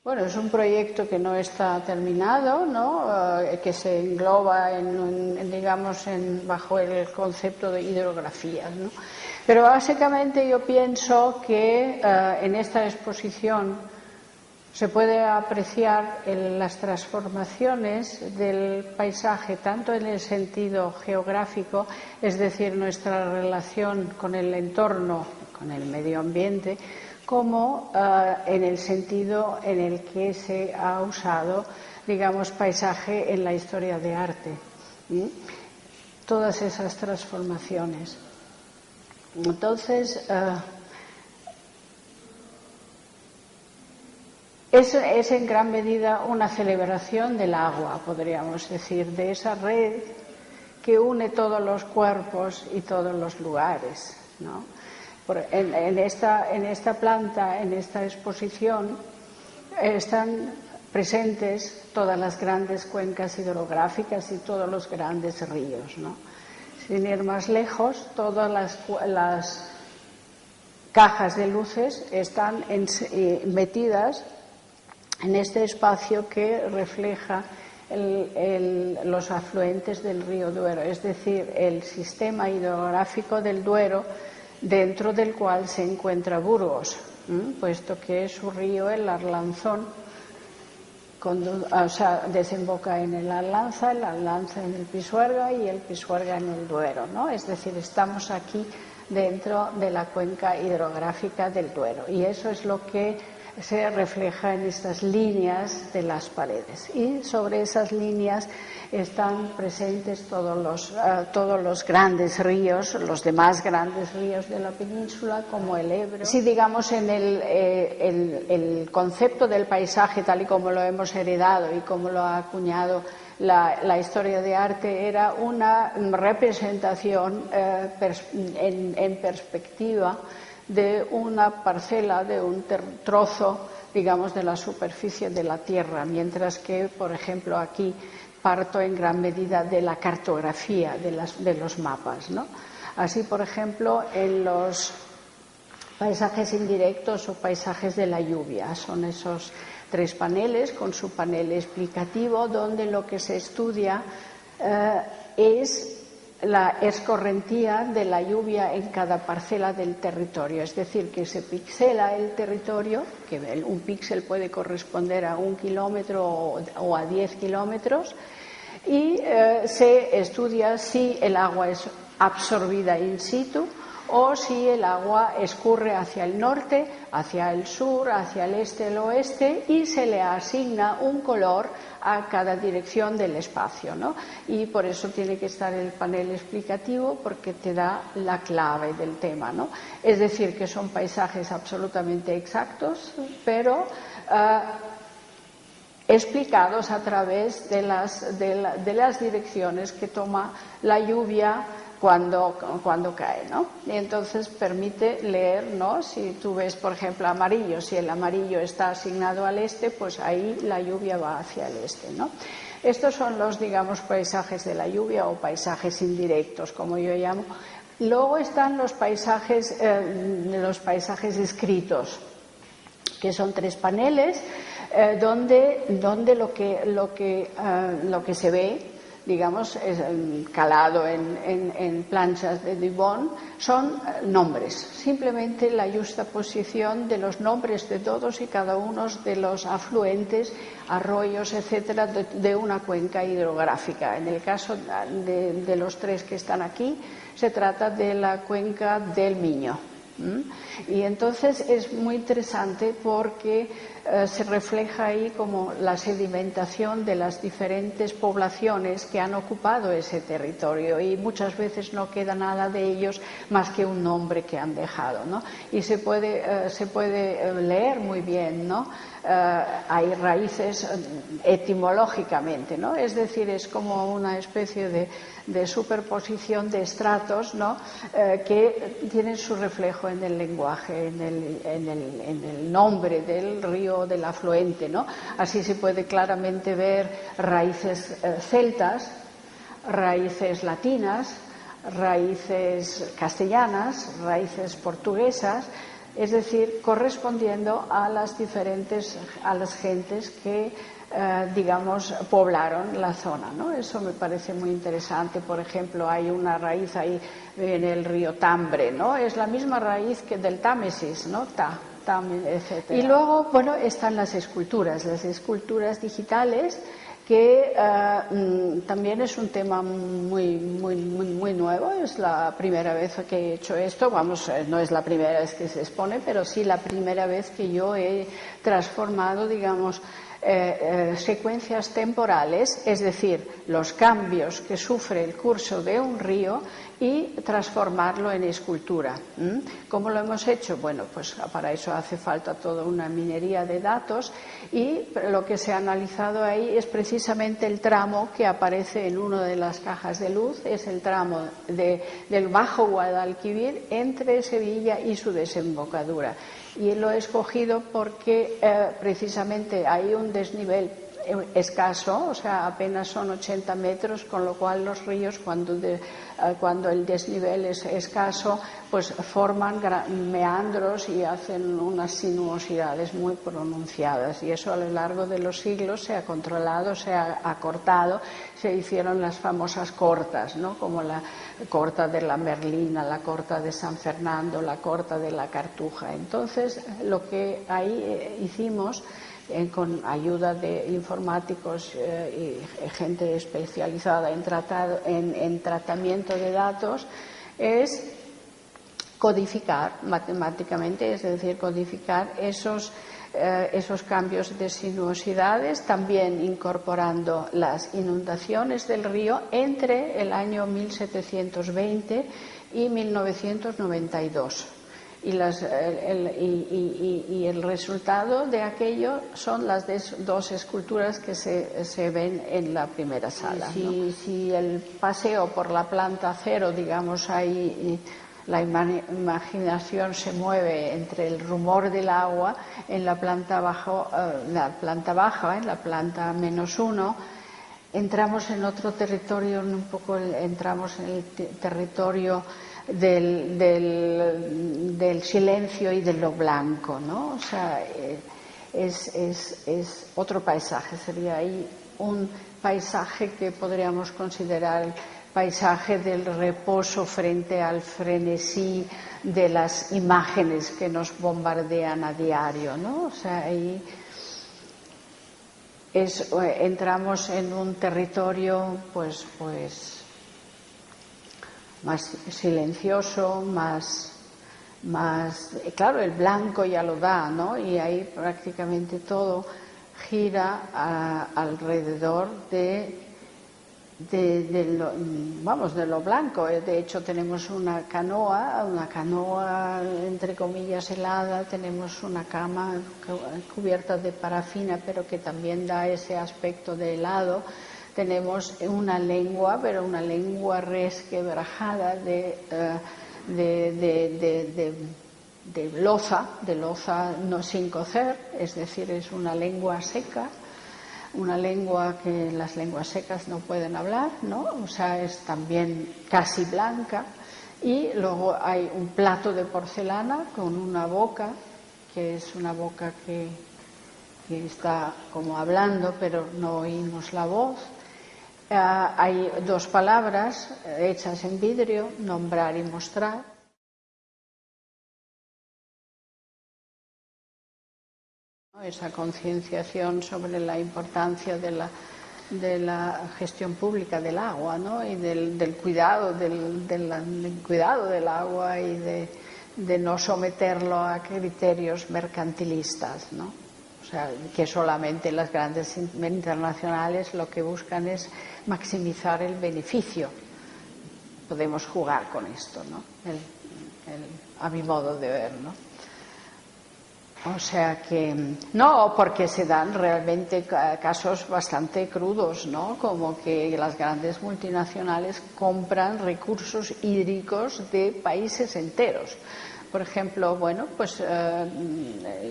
Bueno, es un proyecto que no está terminado, ¿no? Que se engloba digamos, bajo el concepto de hidrografías, ¿no? Pero básicamente yo pienso que en esta exposición se puede apreciar las transformaciones del paisaje, tanto en el sentido geográfico, es decir, nuestra relación con el entorno, con el medio ambiente, como en el sentido en el que se ha usado, digamos, paisaje en la historia de arte. Todas esas transformaciones. Entonces, es en gran medida una celebración del agua, podríamos decir, de esa red que une todos los cuerpos y todos los lugares, ¿no? En esta planta, en esta exposición, están presentes todas las grandes cuencas hidrográficas y todos los grandes ríos, ¿no? Sin ir más lejos, todas las cajas de luces están metidas en este espacio que refleja los afluentes del río Duero, es decir, el sistema hidrográfico del Duero, dentro del cual se encuentra Burgos, puesto que su río, el Arlanzón, desemboca en el Arlanza en el Pisuerga y el Pisuerga en el Duero, ¿no? Es decir, estamos aquí dentro de la cuenca hidrográfica del Duero, y eso es lo que se refleja en estas líneas de las paredes, y sobre esas líneas están presentes todos los grandes ríos, los demás grandes ríos de la península, como el Ebro. Si digamos en el concepto del paisaje tal y como lo hemos heredado y como lo ha acuñado la historia de arte, era una representación en perspectiva de una parcela, de un trozo, digamos, de la superficie de la Tierra, mientras que, por ejemplo, aquí parto en gran medida de la cartografía, de los mapas, ¿no? Así, por ejemplo, en los paisajes indirectos o paisajes de la lluvia, son esos 3 paneles con su panel explicativo, donde lo que se estudia es la escorrentía de la lluvia en cada parcela del territorio, es decir, que se pixela el territorio, que un píxel puede corresponder a 1 kilómetro o a 10 kilómetros, y se estudia si el agua es absorbida in situ o si el agua escurre hacia el norte, hacia el sur, hacia el este, el oeste, y se le asigna un color a cada dirección del espacio, ¿no? Y por eso tiene que estar el panel explicativo, porque te da la clave del tema, ¿no? Es decir, que son paisajes absolutamente exactos, pero explicados a través de las direcciones que toma la lluvia cuando cae, ¿no? Y entonces permite leer, ¿no? Si tú ves, por ejemplo, amarillo, si el amarillo está asignado al este, pues ahí la lluvia va hacia el este, ¿no? Estos son los, digamos, paisajes de la lluvia o paisajes indirectos, como yo llamo. Luego están los paisajes escritos, que son 3 paneles donde lo que se ve, digamos, calado en planchas de Dubon, son nombres, simplemente la justaposición de los nombres de todos y cada uno de los afluentes, arroyos, etcétera, de una cuenca hidrográfica. En el caso de los 3 que están aquí, se trata de la cuenca del Miño. Y entonces es muy interesante porque se refleja ahí como la sedimentación de las diferentes poblaciones que han ocupado ese territorio, y muchas veces no queda nada de ellos más que un nombre que han dejado, ¿no? Y se puede leer muy bien, ¿no? Hay raíces etimológicamente, ¿no? Es decir, es como una especie de superposición de estratos, ¿no? Que tienen su reflejo en el lenguaje, en el nombre del río, del afluente, ¿no? Así se puede claramente ver raíces celtas, raíces latinas, raíces castellanas, raíces portuguesas, es decir, correspondiendo a las gentes que digamos, poblaron la zona, ¿no? Eso me parece muy interesante. Por ejemplo, hay una raíz ahí en el río Tambre, ¿no? Es la misma raíz que del Támesis, ¿no? Etc. Y luego, bueno, están las esculturas digitales, que también es un tema muy nuevo. Es la primera vez que he hecho esto, vamos, no es la primera vez que se expone, pero sí la primera vez que yo he transformado, digamos, secuencias temporales, es decir, los cambios que sufre el curso de un río, y transformarlo en escultura. ¿Cómo lo hemos hecho? Bueno, pues para eso hace falta toda una minería de datos, y lo que se ha analizado ahí es precisamente el tramo que aparece en una de las cajas de luz, es el tramo del Bajo Guadalquivir entre Sevilla y su desembocadura. Y lo he escogido porque precisamente hay un desnivel escaso, o sea, apenas son 80 metros, con lo cual los ríos, cuando el desnivel es escaso, pues forman meandros y hacen unas sinuosidades muy pronunciadas, y eso a lo largo de los siglos se ha controlado, se ha acortado, se hicieron las famosas cortas, ¿no? Como la corta de la Merlina, la corta de San Fernando, la corta de la Cartuja. Entonces, lo que ahí hicimos, con ayuda de informáticos y gente especializada en tratamiento de datos, es codificar matemáticamente, es decir, codificar esos cambios de sinuosidades, también incorporando las inundaciones del río entre el año 1720 y 1992. Y el resultado de aquello son las dos esculturas que se ven en la primera sala. Si el paseo por la planta cero, digamos, ahí la imaginación se mueve entre el rumor del agua, en la planta baja, en la planta -1, entramos en otro territorio, entramos en el territorio del silencio y de lo blanco, ¿no? O sea, es otro paisaje, sería ahí un paisaje que podríamos considerar el paisaje del reposo frente al frenesí de las imágenes que nos bombardean a diario, ¿no? O sea, ahí entramos en un territorio pues más silencioso, más claro, el blanco ya lo da, ¿no? Y ahí prácticamente todo gira alrededor de lo blanco. De hecho, tenemos una canoa entre comillas helada, tenemos una cama cubierta de parafina, pero que también da ese aspecto de helado. Tenemos una lengua, pero una lengua resquebrajada de loza no sin cocer, es decir, es una lengua seca, una lengua que las lenguas secas no pueden hablar, ¿no? O sea, es también casi blanca. Y luego hay un plato de porcelana con una boca, que es una boca que está como hablando, pero no oímos la voz. Hay dos palabras hechas en vidrio, nombrar y mostrar. Esa concienciación sobre la importancia de la gestión pública del agua, ¿no? Y del cuidado del cuidado del agua, y de no someterlo a criterios mercantilistas, ¿no? O sea, que solamente las grandes internacionales lo que buscan es maximizar el beneficio. Podemos jugar con esto, ¿no? A mi modo de ver, ¿no? O sea que no, porque se dan realmente casos bastante crudos, ¿no? Como que las grandes multinacionales compran recursos hídricos de países enteros. Por ejemplo, bueno, pues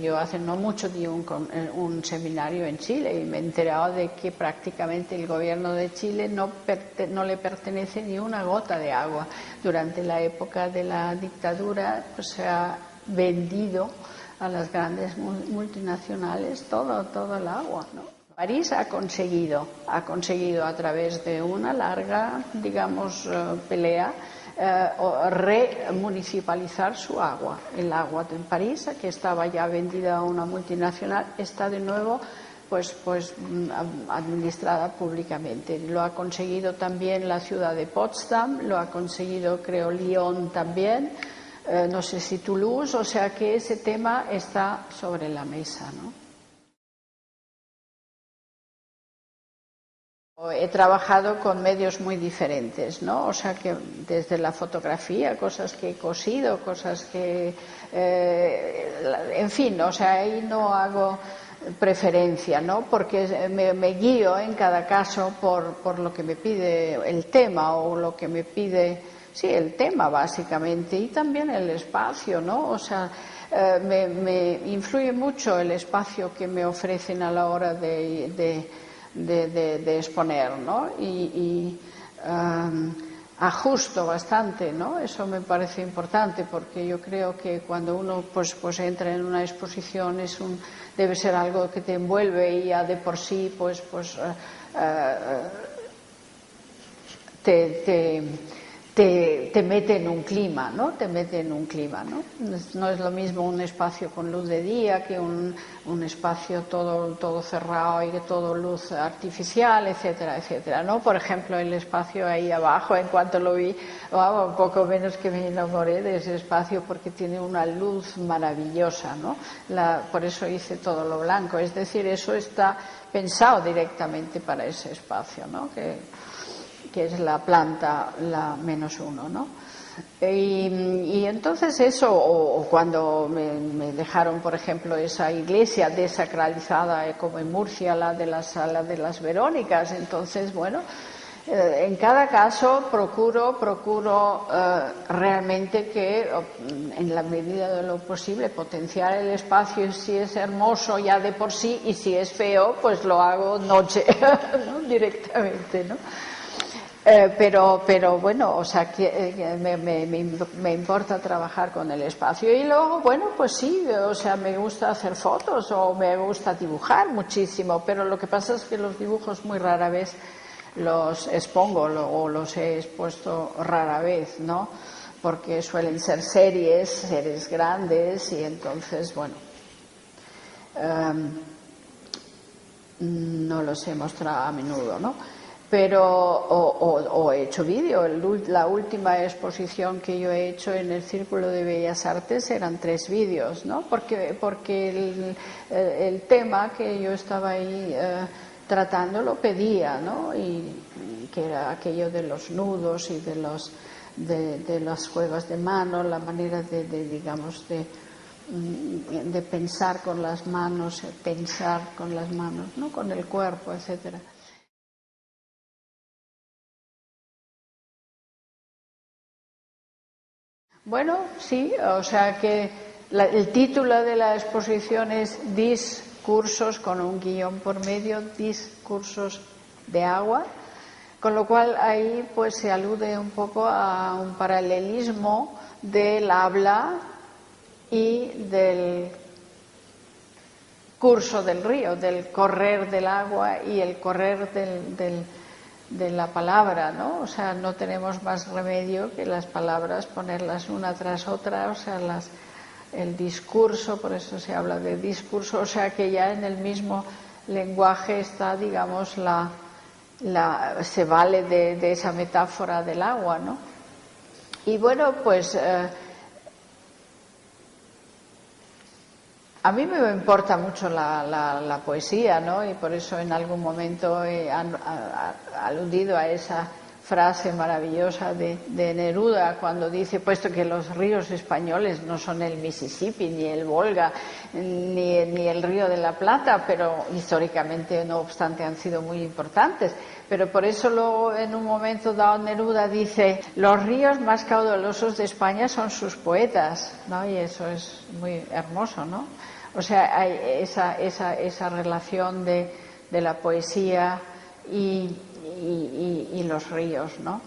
yo hace no mucho di un seminario en Chile y me he enterado de que prácticamente el gobierno de Chile no le pertenece ni una gota de agua. Durante la época de la dictadura, pues vendido a las grandes multinacionales todo el agua, ¿no? París ha conseguido a través de una larga, digamos, pelea, remunicipalizar su agua. El agua de París, que estaba ya vendida a una multinacional, está de nuevo pues administrada públicamente. Lo ha conseguido también la ciudad de Potsdam, lo ha conseguido, creo, Lyon también, no sé si Toulouse, o sea que ese tema está sobre la mesa, ¿no? He trabajado con medios muy diferentes, ¿no? O sea que desde la fotografía, cosas que he cosido, cosas que... en fin, o sea, ahí no hago preferencia, ¿no? Porque me guío en cada caso por lo que me pide el tema o lo que me pide, sí, el tema básicamente, y también el espacio, ¿no? O sea, me influye mucho el espacio que me ofrecen a la hora de exponer, ¿no? Y ajusto bastante, ¿no? Eso me parece importante porque yo creo que cuando uno pues entra en una exposición debe ser algo que te envuelve y ya de por sí te mete en un clima, ¿no? Te mete en un clima, ¿no? No es lo mismo un espacio con luz de día que un espacio todo cerrado y todo luz artificial, etcétera, etcétera, ¿no? Por ejemplo, el espacio ahí abajo, en cuanto lo vi, un poco menos que me enamoré de ese espacio porque tiene una luz maravillosa, ¿no? Por eso hice todo lo blanco, es decir, eso está pensado directamente para ese espacio, ¿no? Que es la planta, la -1, ¿no? Y entonces eso, o cuando me dejaron, por ejemplo, esa iglesia desacralizada, como en Murcia, la de la Sala de las Verónicas, entonces, bueno, en cada caso procuro realmente que, en la medida de lo posible, potenciar el espacio, si es hermoso ya de por sí, y si es feo, pues lo hago noche, ¿no? Directamente, ¿no? Pero bueno, o sea, que me importa trabajar con el espacio. Y luego, bueno, pues sí, o sea, me gusta hacer fotos o me gusta dibujar muchísimo, pero lo que pasa es que los dibujos muy rara vez los expongo o los he expuesto rara vez, ¿no? Porque suelen ser series grandes y entonces, bueno, no los he mostrado a menudo, ¿no? Pero o he hecho vídeo. La última exposición que yo he hecho en el Círculo de Bellas Artes eran 3 vídeos, ¿no? Porque el tema que yo estaba ahí tratando lo pedía, ¿no? Y que era aquello de los nudos y de los juegos de mano, la manera digamos de pensar con las manos, ¿no? Con el cuerpo, etcétera. Bueno, sí, o sea que el título de la exposición es Discursos, con un guión por medio, discursos de agua, con lo cual ahí pues se alude un poco a un paralelismo del habla y del curso del río, del correr del agua y el correr de la palabra, ¿no? O sea, no tenemos más remedio que las palabras ponerlas una tras otra, o sea, el discurso, por eso se habla de discurso, o sea que ya en el mismo lenguaje está, digamos, se vale de esa metáfora del agua, ¿no? Y bueno, pues a mí me importa mucho la poesía, ¿no? Y por eso en algún momento he aludido a esa frase maravillosa de Neruda cuando dice, puesto que los ríos españoles no son el Mississippi, ni el Volga, ni el Río de la Plata, pero históricamente, no obstante, han sido muy importantes. Pero por eso luego, en un momento dado, Neruda dice, los ríos más caudalosos de España son sus poetas, ¿no? Y eso es muy hermoso, ¿no? O sea, hay esa relación de la poesía y los ríos, ¿no?